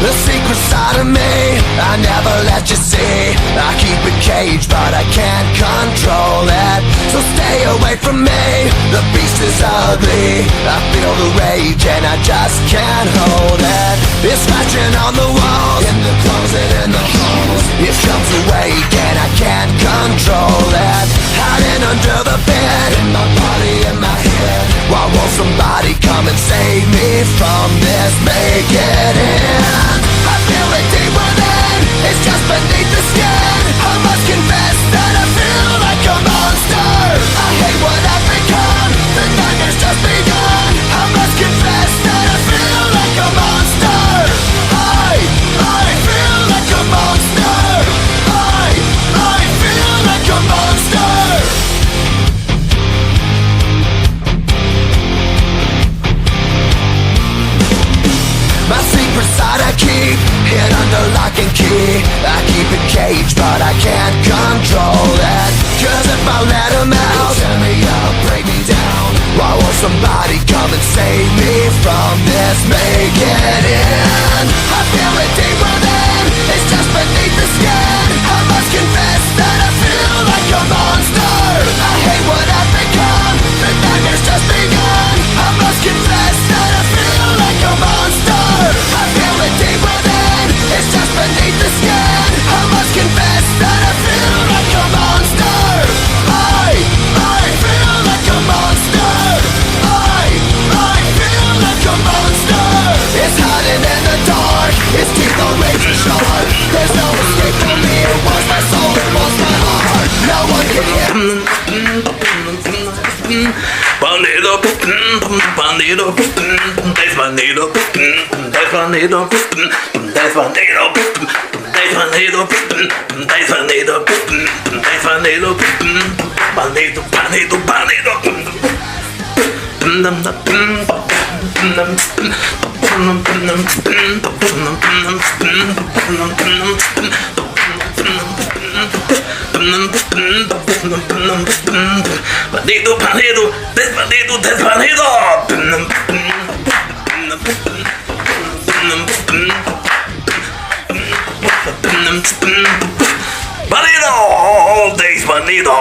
The secret side of me, I never let you see. I keep it caged, but I can't control it. So stay away from me, the beast is ugly. I feel the rage and I just can't hold it. It's scratching on the walls, in the closet, in the halls. It comes awake and I can't control it. Hiding under the bed, in my body, in my head. Why won't somebody come and save me from this? Make it in. I feel it deep within, it's just beneath the skin. I must confess that I feel like a monster. I hate what I've become, the nightmare's just begun. I must confess that I feel like a monster. I feel like a monster. I feel like a monster. My secret side I keep hid under lock and key. I keep it caged, but I can't control it. Cause if I let him out, tear me up, break me down. Why won't somebody come and save me from this? Make it in. I feel it deep within, it's just beneath the skin. I must confess that I feel like a monster. I hate what I've become, the nightmare's just begun. I must confess that I feel like a monster. I feel it deep within, it's just beneath the skin. I must confess that I feel like a monster. I feel like a monster. I feel like a monster. It's hiding in the dark, its teeth are razor sharp. There's no escape from me, it wants my soul, it wants my heart. No one can hear. Bandido, bandido, desbandido, desbandido, desbandido, desbandido, desbandido, desbandido, bandido, bandido, bandido. Bandido, bandido, desbandido, desbandido. Bandido, desbandido.